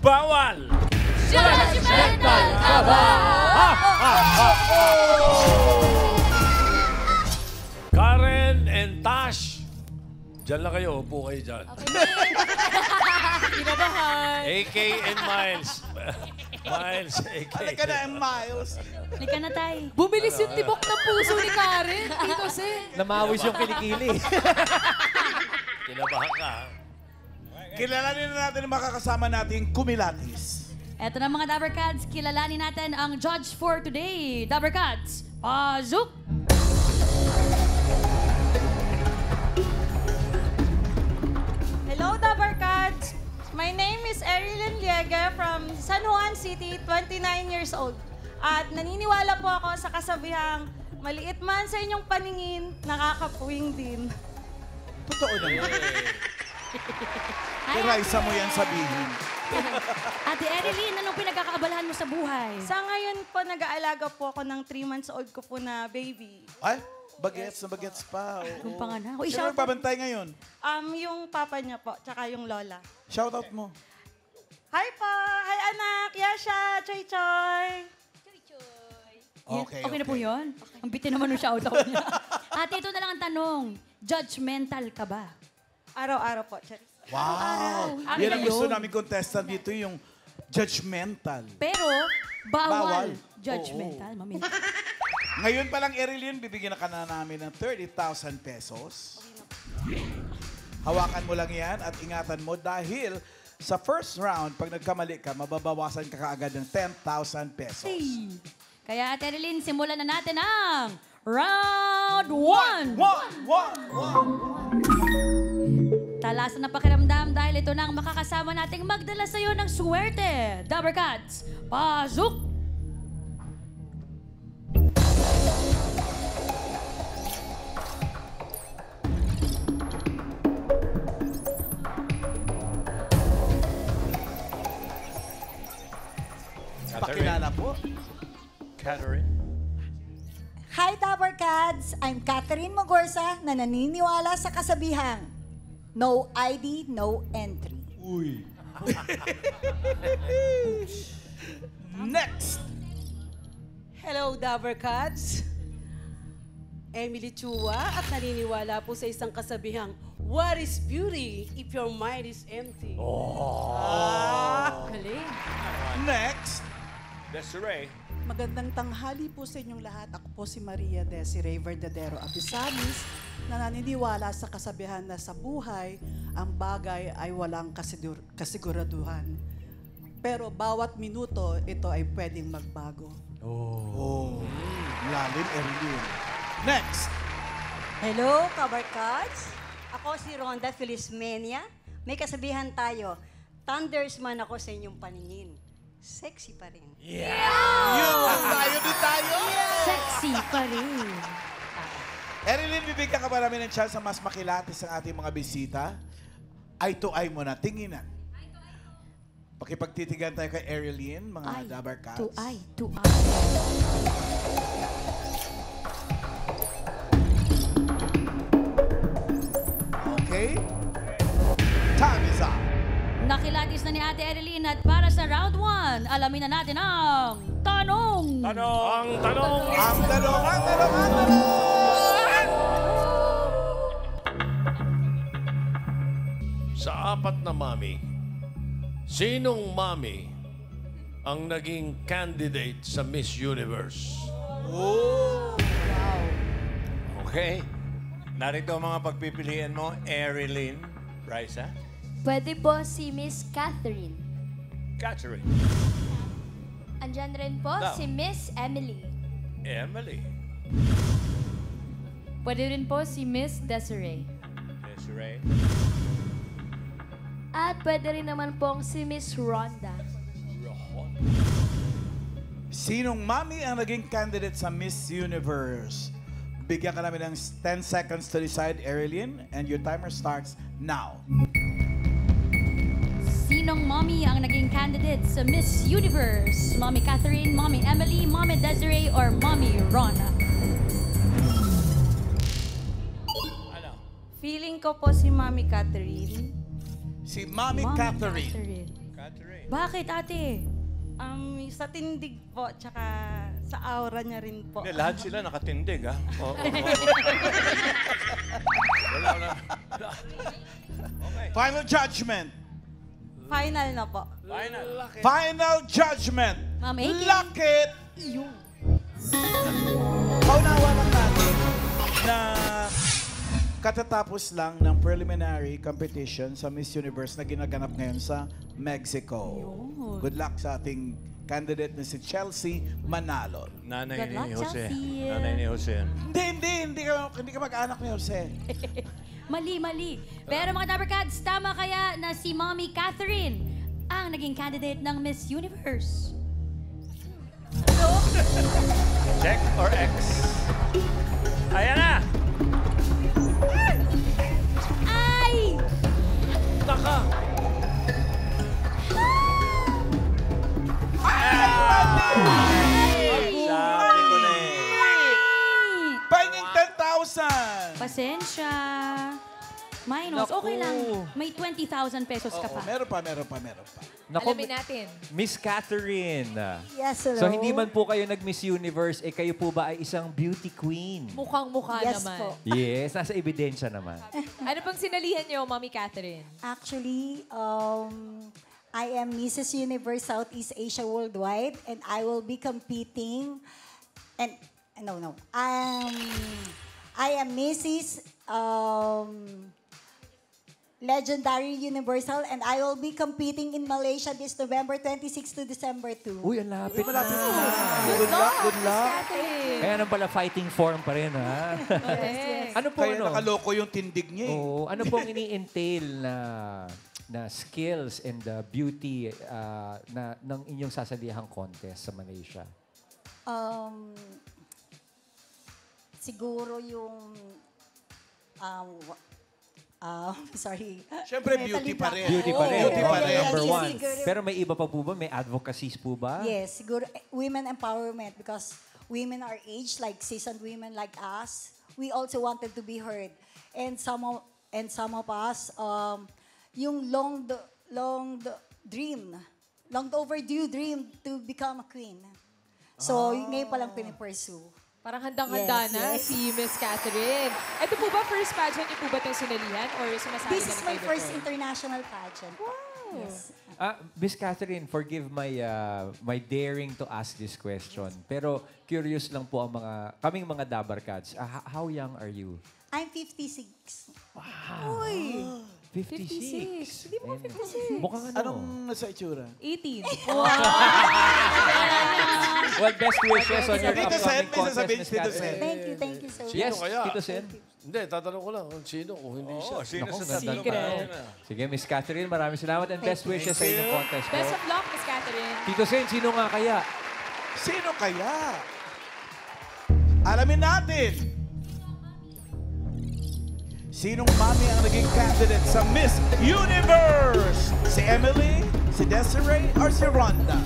Bawal! Judgmental ka ba? Karen and Tash. Diyan lang kayo. Upo kayo dyan. Kinabahan. AK and Miles. Miles, AK. Halika na, Miles. Halika na, tay. Bumilis yung tibok ng puso ni Karen. Dito, Sen. Namawis yung kilikili. Kinabahan ka. ha? Kilalanin na natin ang makakasama nating kumilatis. Eto na mga Dabbercats, kilalanin natin ang judge for today. Dabbercats, pasok! Hello, Dabbercats! My name is Erilyn Liega from San Juan City, 29 years old. At naniniwala po ako sa kasabihang, maliit man sa inyong paningin, nakakapuwing din. Totoo naman. Kay Raisa mo yan sabihin. Ate Erilyn, anong pinagkakaabalahan mo sa buhay? Sa ngayon po, nag-aalaga po ako ng 3 months old ko po na baby. Ay, bagets na bagets pa. Kung Oo. panganak. Uy, Sino shout out. nagbabantay ngayon? Yung papa niya po, tsaka yung lola. Shoutout mo. Hi po! Hi anak! Yasha! Choy Choy! Okay, Okay na po yun? Ang bitin naman ng shoutout niya. Ate, ito na lang ang tanong. Judgmental ka ba? Araw-araw po. Charis. Wow! Ano Yan ba ang gusto yun? namin contestant dito, yung judgmental. Pero, bawal. Bawal. Judgmental, mami. Ngayon pa lang, Erilyn, bibigyan na ka na namin ng 30,000 pesos. Hawakan mo lang yan at ingatan mo dahil sa first round, pag nagkamali ka, mababawasan ka kaagad ng 10,000 pesos. Hey. Kaya, Ate Erilyn, simulan na natin ang round 1. Talasan na pakiramdam dahil ito na ang makakasama nating magdala sa'yo ng swerte. Dabbercats, pasok! Pakilala po. Catherine. Hi, Dabbercats! I'm Catherine Mogorza na naniniwala sa kasabihang, no ID, no entry. Uy. Next! Hello, Dabbercats. Emily Chua at naniniwala po sa isang kasabihang, what is beauty if your mind is empty? Galing. Next! Desiree. Magandang tanghali po sa inyong lahat. Ako po si Maria Desiree Verdadero Abisamis na naniniwala sa kasabihan na sa buhay, ang bagay ay walang kasiguraduhan. Pero bawat minuto, ito ay pwedeng magbago. Oh, lalim, Erilyn. Next! Hello, Kabarkads. Ako si Rhonda Felismenia. May kasabihan tayo, thunders man ako sa inyong paningin. Sexy pa rin. Yun! Tayo din tayo! Sexy pa rin. Erilyn, bibigyan ka ba namin ng chance na mas makilatis ang ating mga bisita? Eye to eye mo na, tinginan. Pakipagtitigan tayo kay Erilyn, mga Dabbercats. To eye, to eye. Okay? Time is up. Nakilatis na ni Ate Erilyn at para sa round 1, alamin na natin ang tanong. Ang tanong. Ang tanong. Sa apat na mami, sinong mami ang naging candidate sa Miss Universe? Okay. Narito ang mga pagpipilian mo, Erilyn, Raisa, Pwede po si Miss Catherine. Catherine. Andyan rin po No. si Miss Emily. Emily. Pwede rin po si Miss Desiree. Desiree. At pwede rin naman pong si Miss Rhonda. Sinong mami ang naging candidate sa Miss Universe? Bigyan ka namin ng 10 seconds to decide, Erilyn, and your timer starts now. Sinong mommy ang naging candidate sa Miss Universe? Mommy Catherine, Mommy Emily, Mommy Desiree, or Mommy Rhonda? Feeling ko po si Mami Catherine. Si Mami Catherine. Catherine. Bakit, ate? Sa tindig po, tsaka sa aura niya rin po. Hindi, lahat sila nakatindig, ha? Oo. Wala. Okay. Final judgment. Final na po. Final. Final judgment. Ma'am Amy. Lock it. Paunawa lang natin na katatapos lang ng preliminary competition sa Miss Universe na ginaganap ngayon sa Mexico. Good luck sa ating candidate na si Chelsea Manalo. Nanay Good ni luck, Jose. Chelsea. Nanay ni Jose. Hindi ka mag-anak ni Jose. Mali. Pero mga Dabber Cats, tama kaya na si Mommy Catherine ang naging candidate ng Miss Universe? Check or X? Ayan na! Ay! Taka! Sabi ko na eh. Pahinging 10,000! Pasensya. Minus. Okay lang. May 20,000 pesos ka pa. Meron pa. Naku, Alamin natin. Miss Catherine. Yes, hello. So hindi man po kayo nag-Miss Universe, kayo po ba ay isang beauty queen? Mukhang-mukha Yes naman. po. Yes, nasa ebidensya naman. Ano pang sinalihan niyo, Mommy Catherine? Actually, I am Mrs. Universe Southeast Asia Worldwide and I will be competing and no. I am Mrs. Legendary Universal and I will be competing in Malaysia this November 26 to December 2. Uy, ang lapit na. Good luck. Kaya naman pala fighting form pa rin, ha? Ano po, Kaya nakaloko yung tindig niya eh. Oo, ano pong ini-entail na skills and beauty ng inyong sasalihang contest sa Malaysia? Siguro yung sorry. Siyempre, beauty pa rin. Beauty pa rin. Beauty pa rin. Number Yes, one. siguro. Pero may iba pa po ba? May advocacies po ba? Yes, siguro women empowerment because women our age, like seasoned women like us, we also wanted to be heard. And some of us, yung long overdue dream to become a queen. So, ngayon palang pinipursue. Parang handang-handa na si Miss Catherine. Ito po ba, first pageant niyo po ba itong sinalihan? Or sumasali This na is rin my kayo first before? international pageant. Wow. Yes. Miss Catherine, forgive my daring to ask this question. Pero curious lang po ang kaming mga Dabber Cats. How young are you? I'm 56. Wow. Uy. 56. Hindi mo 56. Mukhang ano? Anong nasa itsura? 18. Well, best wishes on your Tito Sen, upcoming may contest, sasabihin Miss si Tito Catherine. Sen. Thank you so much. Yes, kaya? Tito Sen. Hindi, tatanong ko lang kung sino, kung hindi siya. Sino Naku, sa tatlong secret. panahon na? Sige, Miss Catherine, maraming salamat and best wishes sa inyong contest po. Best of luck, Miss Catherine. Tito Sen, sino nga kaya? Sino kaya? Alamin natin. Sinong mami ang naging candidate sa Miss Universe? Si Emily, si Desiree, or si Rhonda?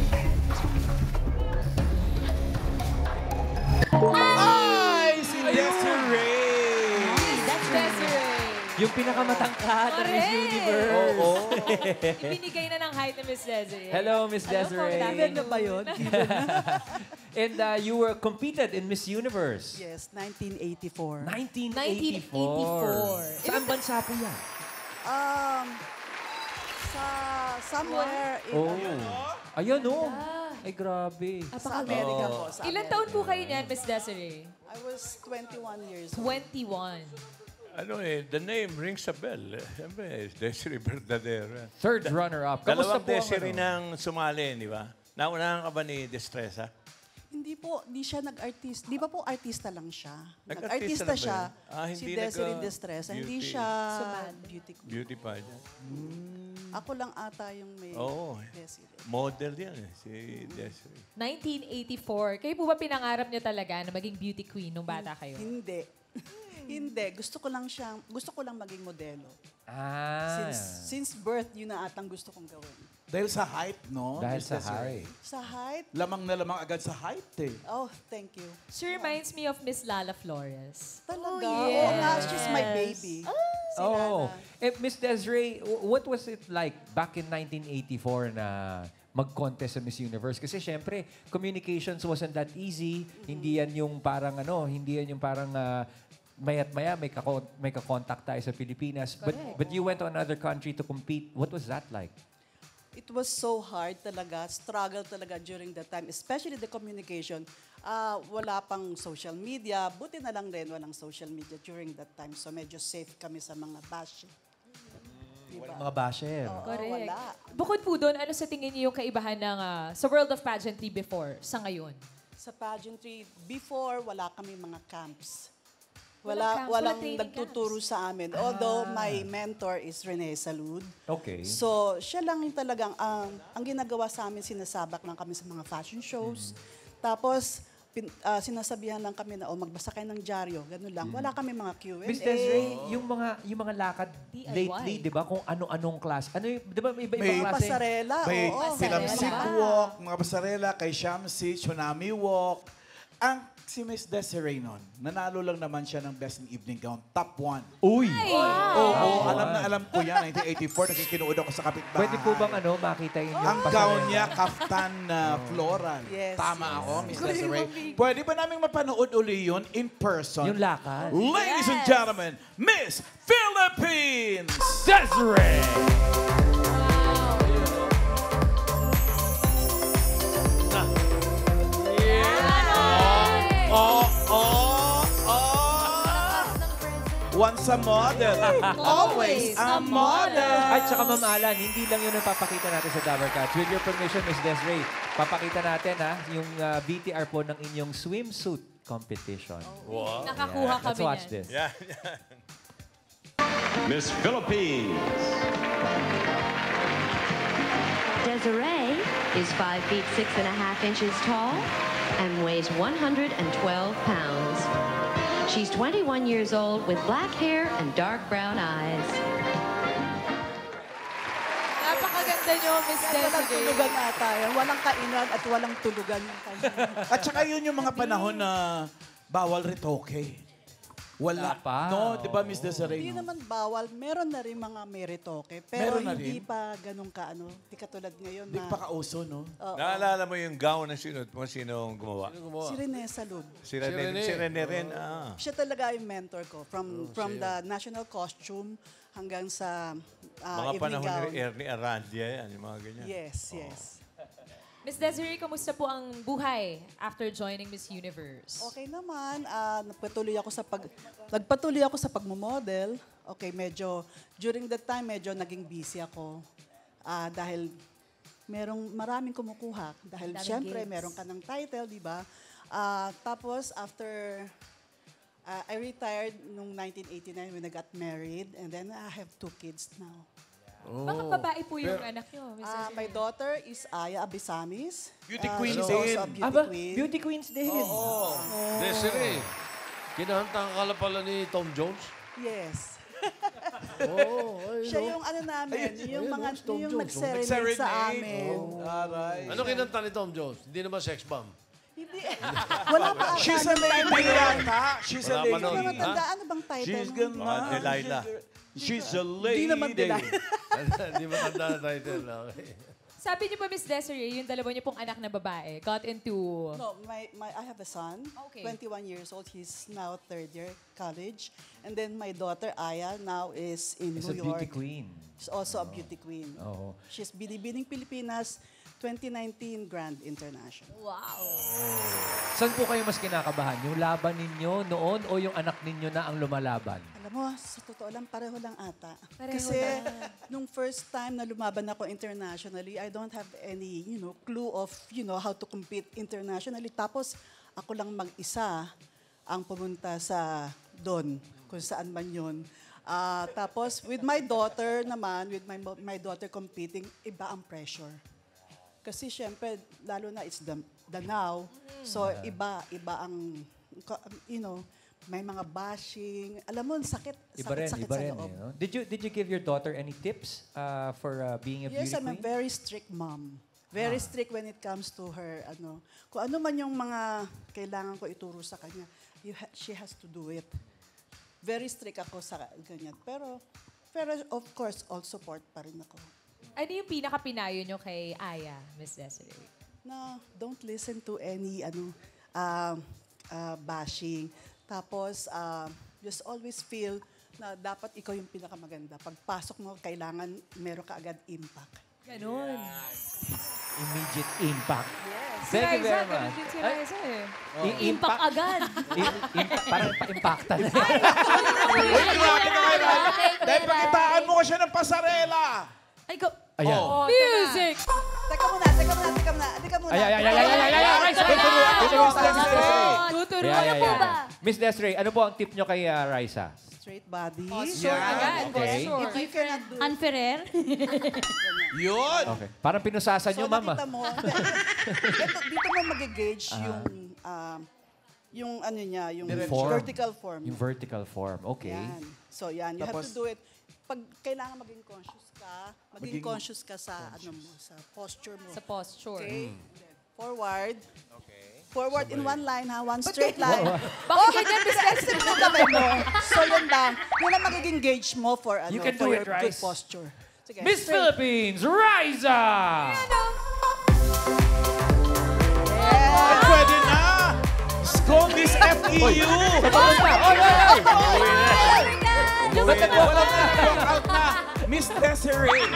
Ay! Si Desiree! That's Desiree. Yung pinakamatangkad ng Miss Correct. Universe. Oo. Ibinigay na ng height ni Miss Desiree. Hello, Miss Desiree. Given na ba yun? And you were competed in Miss Universe. Yes, 1984. 1984. Saan bansa po yan? Sa somewhere in Ayan, oh. Ay, grabe. sa Amerika po. Sa Ilan taon po kayo niyan, Miss Desiree? I was 21 years old. 21. The name rings a bell. Siyempre, Desiree Verdadera. Third runner-up. Kamusta Dalawang po ang Desiree nang sumali, di ba? Naunahan ka ba ni Destresa? Hindi po, di siya nag-artist. Di ba po artista lang siya? Nag-artista Nag-artista na ba siya. yun? Si Hindi Desiree nag- Destresa. Hindi beauty. siya beauty queen. Beauty pageant. Ako lang ata yung may Oo. Desiree. Model yan si Desiree. 1984. Kayo po ba pinangarap niyo talaga na maging beauty queen nung bata kayo? Hindi. Hindi. Gusto ko lang maging modelo. Ah. Since birth, yun na atang gusto kong gawin. Dahil sa height, no? Dahil Miss sa Desiree? height. Sa height, Lamang na lamang agad sa height eh. oh, thank you. She reminds me of Miss Lala Flores. Talaga? yes. Oo nga, she's my baby. Oh. Miss Desiree, what was it like back in 1984 na mag-contest sa Miss Universe? Kasi syempre, communications wasn't that easy. Hindi yan yung parang maya't maya may ka-contact tayo sa Pilipinas. But you went to another country to compete. What was that like? It was so hard talaga, struggle talaga during that time, especially the communication. Wala pang social media, buti na lang rin walang social media during that time. So medyo safe kami sa mga bash. Diba? Mga basher. Correct. Wala. Bukod po doon, ano sa tingin niyo yung kaibahan ng sa world of pageantry before sa ngayon? Sa pageantry, before, wala kami mga camps. Walang Walang training nagtuturo sa amin. Although my mentor is Rene Salud. Okay. So, siya lang yung talagang, ang ginagawa sa amin, sinasabak lang kami sa mga fashion shows. Tapos, sinasabihan lang kami na, magbasa kayo ng dyaryo. Ganun lang. Wala kami mga Q&A. Miss Desiree, yung mga lakad lately, di ba, kung ano-anong class. Di ba may iba-ibang klase? Pasarela, May oo. Pilamsik walk, mga pasarela, kay Shamsi, Tsunami walk. Si Miss Desiree nun, nanalo lang naman siya ng Best in Evening Gown, top 1. Uy! Oo, alam ko yan. 1984, nagkikinuod ako sa kapitbahay. Pwede po bang makita yun yung Ang pasarela? gown niya, kaftan na floral. Yes, Tama yes. ako, Miss Desiree. Pwede ba namin mapanood uli yun in person? Yung lakad. Ladies and gentlemen, Miss Philippines! Desiree! Once a model, always a model. At saka Ma'am Alan, hindi lang yun ang papakita natin sa Dabber Cats. With your permission, Miss Desiree, papakita natin yung VTR po ng inyong swimsuit competition. Wow. Nakakuha kami Let's watch niyan. this. Yan. Miss Philippines. Desiree is 5 feet 6.5 inches tall and weighs 112 pounds. She's 21 years old with black hair and dark brown eyes. Napakaganda niyo, Miss Walang Desiree. tulugan ata yan. Walang kainan at walang tulugan. At saka yun yung mga panahon na bawal retoke. Wala pa. No, di ba, Miss Desiree? Hindi no? naman bawal. Meron na rin mga meritoke. Pero Meron na hindi rin? pa ganun ka, Hindi katulad ngayon Di na... pa kauso, no? Naalala mo yung gown na sinot mo? Sinong gumawa? Si Rene Salud. Si Rene rin. Ah. Siya talaga yung mentor ko. From the national costume hanggang sa Mga evening panahon gown. ni Ernie Arandia yan, yung mga ganyan. Yes, yes. Miss Desiree, kamusta po ang buhay after joining Miss Universe? Okay naman. Nagpatuloy ako sa pagmamodel. Okay, during that time, medyo naging busy ako. Dahil maraming kumukuha. Dahil Daming syempre, gigs. meron ka ng title, di ba? Tapos, after I retired noong 1989 when I got married. And then I have 2 kids now. Mga babae po yung anak niyo, Miss Desiree. My daughter is Aya Abisamis. Beauty queen she's din. also a beauty queen. Beauty queens din. Oo. Desiree, kinahantang ka pala ni Tom Jones? Yes. Oo. Siya yung namin, yung mga Tom yung Jones, nag-serenade sa amin. Aray. Ano kinanta ni Tom Jones? Hindi naman sex bomb. Hindi. Wala pa ata. She's a lady yata. She's a Wala pa lady. nun. Hindi naman tanda. Ano bang title? She's nun? gonna... Mga Delilah. She's a lady. Hindi naman Delilah. Hindi mo tanda na title. Okay. Sabi niyo po, Miss Desiree, yung dalawa niyo pong anak na babae got into... No, I have a son, Okay. 21 years old. He's now 3rd year college. And then my daughter, Aya, now is in Is a New beauty York. queen. She's also a beauty queen. Oo. She's Binibining Pilipinas 2019 Grand International. Wow! Saan po kayo mas kinakabahan? Yung laban ninyo noon o yung anak ninyo na ang lumalaban? Alam mo, sa totoo lang, pareho lang ata. Pareho Kasi lang. nung first time na lumaban ako internationally, I don't have any, clue of, how to compete internationally. Tapos, ako lang mag-isa ang pumunta sa doon, kung saan man yun. Tapos, with my daughter naman, with my daughter competing, iba ang pressure. Kasi syempre, lalo na it's the now. So, iba ang, may mga bashing. Alam mo, sakit Iba sa rin. loob. No? Did you give your daughter any tips for being a beauty Yes, I'm a queen? very strict mom. Very strict when it comes to her, kung ano man yung mga kailangan ko ituro sa kanya, she has to do it. very strict ako sa ganyan. Pero of course, all support pa rin ako. Ano yung pinaka-pinayo nyo kay Aya, Miss Desiree? Na don't listen to any bashing. Tapos, just always feel na dapat ikaw yung pinakamaganda. Pagpasok mo, kailangan meron ka agad impact. Ganun. Immediate impact. Yes. Thank you very much. Ganun din si Raisa eh. Impact agad. Parang pa-impactan na. Dahil pakitaan mo ko siya ng pasarela. Ay, go. Ayan. Oh, Music! Teka muna. Tuturo Yeah, na yeah, po yeah. ba? Miss Desiree, ano po ang tip nyo kay Raisa? Straight body. Posture agad. Okay. Posture. If you cannot do Unferrer? Yun. Okay. Parang pinusasan nyo, mama. nakita mo, dito mo mag-gauge yung ano niya, yung Form. vertical form. Yung vertical form. Okay. Yan. So yan, you have Tapos- to do it. Pag kailangan maging conscious ka sa ano mo, sa posture mo. Sa posture. Okay? Forward. Forward in one line, ha? One straight line. Bakit ganyan, Miss Desiree? Yung kamay mo. So yun lang. Yun ang magiging gauge mo for ano, You can for do your it, good Rice. posture. Sige. Miss Straight. Philippines, Raisa! Ay, pwede na. Scondis FEU. Walkout na. Miss Desiree,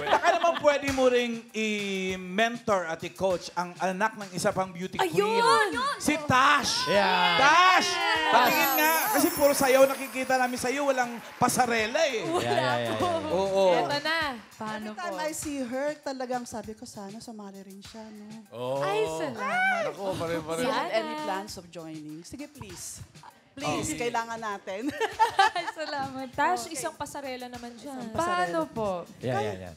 baka naman pwede mo ring i-mentor at i-coach ang anak ng isa pang beauty queen. Si Tash. Yeah. Tash! Patingin nga. Kasi puro sayaw nakikita namin sa'yo. Walang pasarela eh. Yeah. Oo. Ito na. Paano Every po? time I see her, talagang sabi ko, sana sumali rin siya, no? Ay, salamat. Ako, Do pare-pare. you have any plans of joining? Sige, please. Please, kailangan natin. Salamat. Tash, isang pasarela naman dyan. Paano po? Yeah.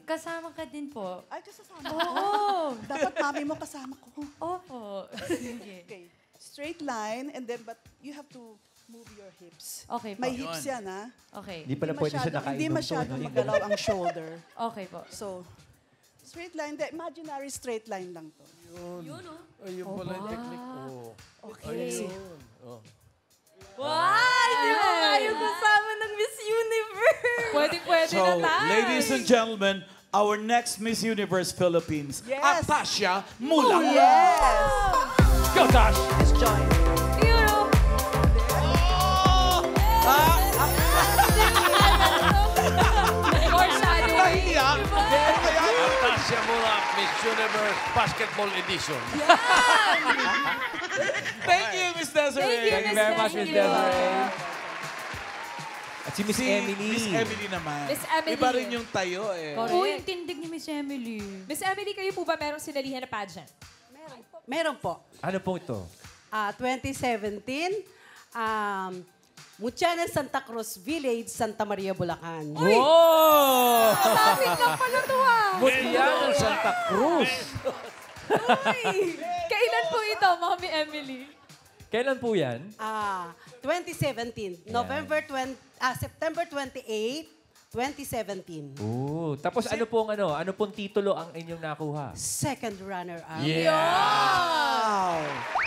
Kasama ka din po. Ay, kasama ko. Oo. Dapat mami mo kasama ko. Opo. Sige. Okay. Straight line, and then, but you have to move your hips. Okay po. May hips yan, ha? Okay. Hindi pala pwede siya nakainom. Hindi masyadong magalaw ang shoulder. Okay po. So, straight line, the imaginary straight line lang to. Ayun pala yung technique ko. Okay. Oh. Wow! Di mo kayo kasama ng Miss Universe! Pwede So, na tayo. ladies and gentlemen, our next Miss Universe Philippines, Yes. Atasha Mula. Yes! Go, Tash! Let's join. Foreshadowing. Atasha Mula, Miss Universe Basketball Edition. Thank you, Miss Desiree. Thank you very much, Miss Desiree. At si Miss Emily. Miss Emily naman. Miss Emily. Iba rin yung tayo eh. Uy, yung tindig ni Miss Emily. Miss Emily, kayo po ba merong sinalihan na pageant? Meron po. Ano po ito? 2017, Mutyanan Santa Cruz Village, Santa Maria, Bulacan. Wow! Sabi ka pala to Mutya ng Santa Cruz. Kailan po ito, Mami Emily? Kailan po yan? 2017, September 28, 2017. Oo. Tapos ano pong titulo ang inyong nakuha? Second runner-up. Wow!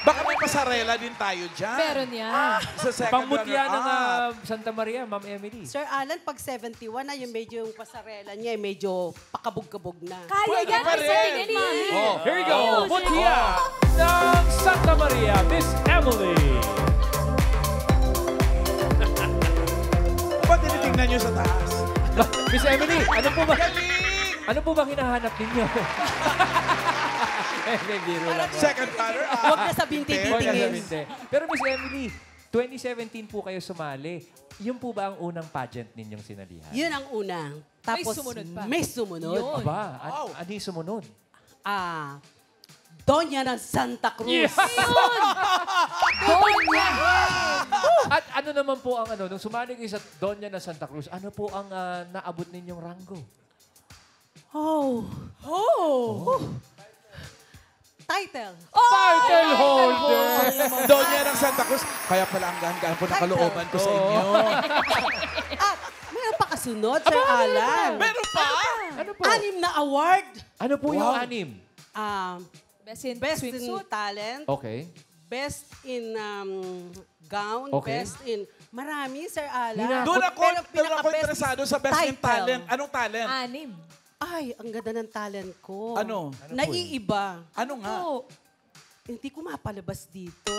Baka may pasarela din tayo dyan. Meron yan. Sa second Pangmutya ng runner-up. Santa Maria, Ma'am Emily. Sir Alan, pag 71 na, yung medyo yung pasarela niya, medyo pakabog-kabog na. Kaya yan, pa Miss rin. Emily. Oh, here we go. Mutya ng Santa Maria, Miss Emily. Ba't tinitingnan nyo sa taas? Miss Emily, ano po bang hinahanap ninyo? Biro lang. Second runner-up. Huwag na sabihin Huwag titingin. na. Pero Miss Emily, 2017 po kayo sumali. Yun po ba ang unang pageant ninyong sinalihan? Yun ang una. Tapos, sumunod pa. may sumunod. Yun. Aba, ano yung sumunod? Doña ng Santa Cruz. Donya. At ano naman po ang nung sumali kayo sa Doña ng Santa Cruz, ano po ang naabot ninyong ranggo? Title. Title holder! Doña ng Santa Cruz. Kaya pala ang gahan po ng kalooban ko sa inyo. At meron pa kasunod, Sir Alan. Meron pa? Ano po? 6 na award. Ano po yung anim? Best in swimsuit. Talent, Okay. best in gown, Okay. best in... Marami, Sir Alan. Doon ako pinaka-best interesado is sa best in title. talent. Anong talent? 6. Ay, ang ganda ng talent ko. Ano? Naiiba. Ano nga? Hindi ko mapalabas dito.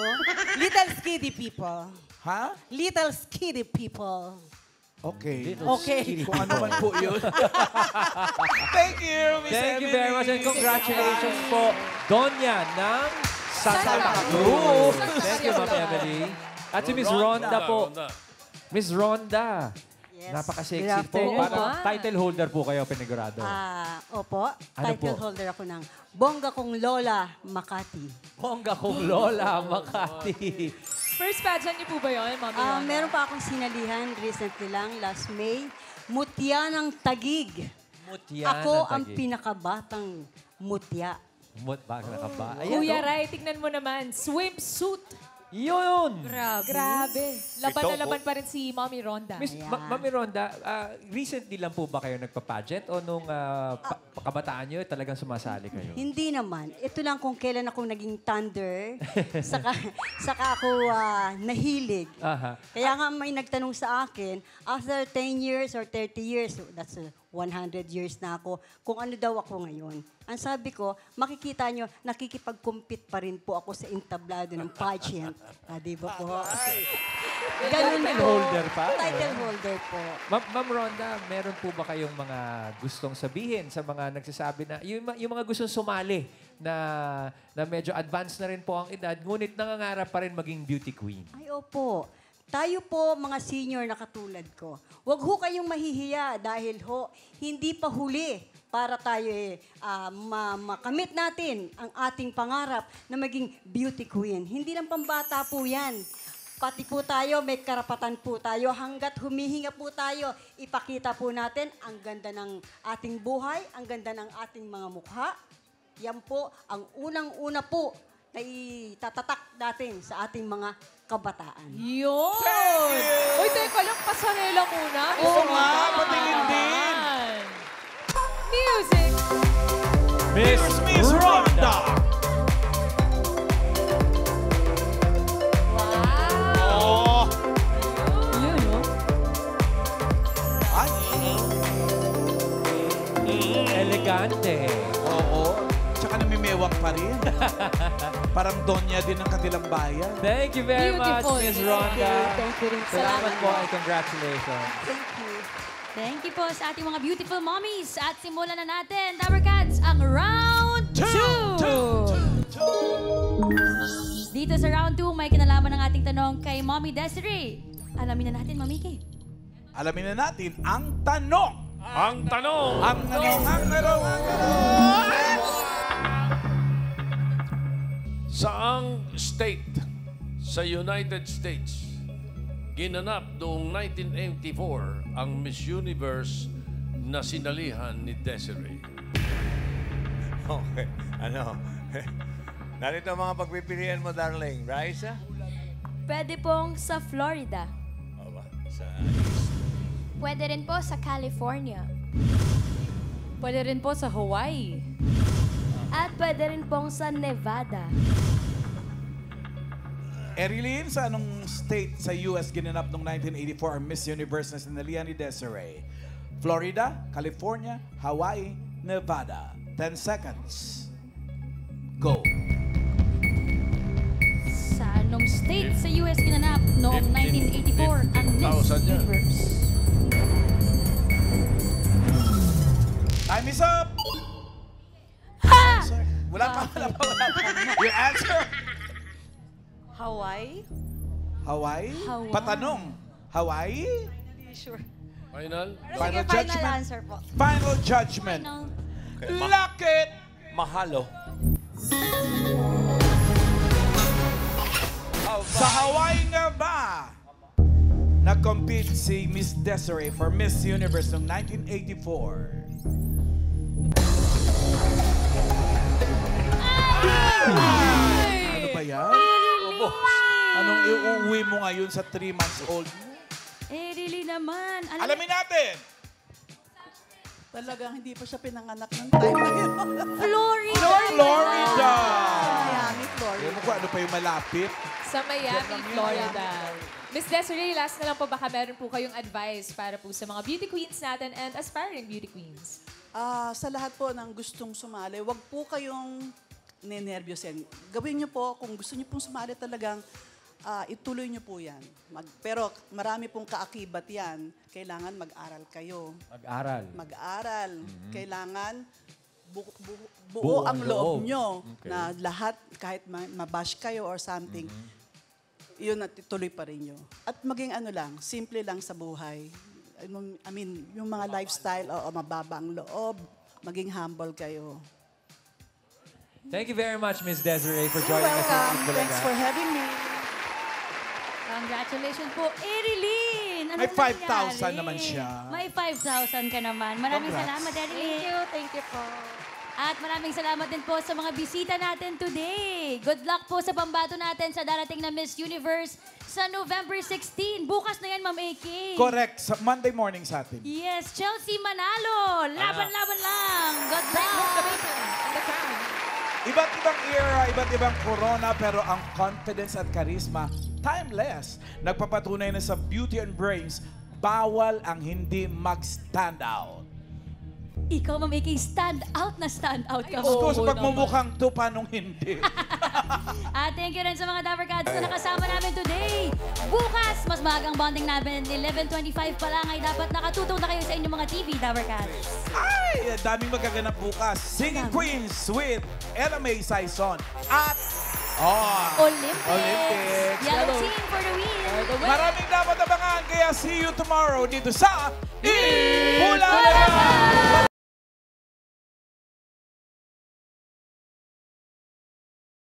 Little Skiddy People. Ha? Little Skiddy People. Okay. Okay. Kung ano man po yun. Thank you, Miss Thank you Emily. very much and congratulations po, Donya ng Santa Cruz. Thank you, Ma'am Emily. At si Miss Rhonda po. Miss Rhonda. Yes. Napaka-sexy Good po. afternoon Parang po. title holder po kayo, Penigurado. Opo, Ano title po? holder ako ng Bongga Kong Lola Makati. Bongga kong Lola, Makati. First pageant niyo po ba yun, Mami Rhonda? Meron pa akong sinalihan recently lang, last May. Mutya ng Tagig. Mutya Ako ng ang Taguig. pinakabatang mutya. Bakit na ka ba? Kuya Ray, tignan mo naman. Swimsuit. Yun! Grabe. Laban na Ito laban po. pa rin si Mami Rhonda. Miss Mami Rhonda, recently lang po ba kayo nagpa-pageant o nung kabataan nyo talagang sumasali kayo? Hindi naman. Ito lang kung kailan ako naging thunder, saka ako nahilig. Aha. Kaya nga may nagtanong sa akin, after 10 years or 30 years, so that's 100 years na ako, kung ano daw ako ngayon. Ang sabi ko, makikita nyo, nakikipag-compete pa rin po ako sa entablado ng pageant. Di ba po? Ganun Title po. holder pa? Title holder po. Ma'am Rhonda, meron po ba kayong mga gustong sabihin sa mga nagsasabi na, yung mga gustong sumali na medyo advanced na rin po ang edad, ngunit nangangarap pa rin maging beauty queen? Ay, opo. Tayo po, mga senior na katulad ko, huwag ho kayong mahihiya dahil ho, hindi pa huli para tayo makamit natin ang ating pangarap na maging beauty queen. Hindi lang pambata po yan. Pati po tayo, may karapatan po tayo. Hanggat humihinga po tayo, ipakita po natin ang ganda ng ating buhay, ang ganda ng ating mga mukha. Yan po ang unang-una po na itatatak natin sa ating mga kabataan. Yun! Uy, teka lang, pasarela muna. Oo nga, patingin din. Music! Miss Rhonda. Wow! Yun, no? Ay. Elegante. Oo. Tsaka namimewang pa rin. Parang Donya din ng kanilang bayan. Thank you very much, Beautiful. Miss Rhonda. Thank you rin. Salamat po and congratulations. Thank you. Thank you po sa ating mga beautiful mommies. At simulan na natin, Dabber Cats, ang round 2! Dito sa round 2, may kinalaman ng ating tanong kay Mommy Desiree. Alamin na natin, Mami Kay. Alamin na natin ang tanong. Ang tanong! Ang tanong. Saang state sa United States ginanap noong 1984 ang Miss Universe na sinalihan ni Desiree? Okay. Ano? Narito ang mga pagpipilian mo, darling. Raisa? Pwede pong sa Florida. O ba? Sa... Pwede rin po sa California. Pwede rin po sa Hawaii. At pwede rin pong sa Nevada. Erilyn, sa anong state sa US ginanap noong 1984 ang Miss Universe na sinalihan ni Desiree? Florida, California, Hawaii, Nevada. 10 seconds. Go. Sa anong state sa US ginanap noong 1984 ang Miss 15,000 yan. Universe? Time is up! Ha! Wala pa. Your answer? Hawaii? Hawaii? Hawaii. Patanong. Hawaii? Sure. Final? Final judgment? answer po. Final judgment. Lock it! Mahalo. Sa Hawaii nga ba, nag-compete si Miss Desiree for Miss Universe noong 1984? Ano ba yan? Anong iuwi mo ngayon sa 3 months old mo? Eh, really naman. Alamin natin! Talagang hindi pa siya pinanganak ng time na yun. Florida! Florida! Miami, Florida. Ano pa yung malapit. Sa Miami, Florida. Miss Desiree, last na lang po, baka meron po kayong advice para po sa mga beauty queens natin and aspiring beauty queens. Sa lahat po ng gustong sumali, wag po kayong nenervyusin. Gawin niyo po, kung gusto niyo pong sumali talagang, ituloy niyo po yan. Pero marami pong kaakibat yan. Kailangan mag-aral kayo. Mag-aral. Mag-aral. Kailangan buo ang loob nyo na lahat, kahit mabash kayo or something, yun at ituloy pa rin nyo. At maging ano lang, simple lang sa buhay. I mean, yung mga lifestyle, mababa ang loob, maging humble kayo. Thank you very much, Miss Desiree, for joining us. Welcome. Thanks for having me. Congratulations po, Erilyn! Ano May 5,000 nangyari? naman siya. May 5,000 ka naman. Maraming Congrats. salamat, Erilyn. Thank you po. At maraming salamat din po sa mga bisita natin today. Good luck po sa pambato natin sa darating na Miss Universe sa November 16. Bukas na yan, Ma'am AK. Correct. Sa Monday morning sa atin. Yes, Chelsea Manalo. Laban-laban lang. Good luck. Iba't ibang era, iba't ibang corona, pero ang confidence at charisma, timeless. Nagpapatunay na sa beauty and brains, bawal ang hindi mag-stand out. Ikaw, Ma'am AK, stand out ka. Of course, pag mumukhang to, paanong hindi? At thank you rin sa mga Dabber Cats na nakasama namin today. Bukas, mas magang bonding namin. 11:25 pa lang ay dapat nakatutok na kayo sa inyong mga TV, Dabber Cats. Ay, daming magaganap bukas. Singing Queens with Ella May Saison at Olympics. Yellow team for the win. Maraming dapat abangan, kaya see you tomorrow dito sa Bulaga!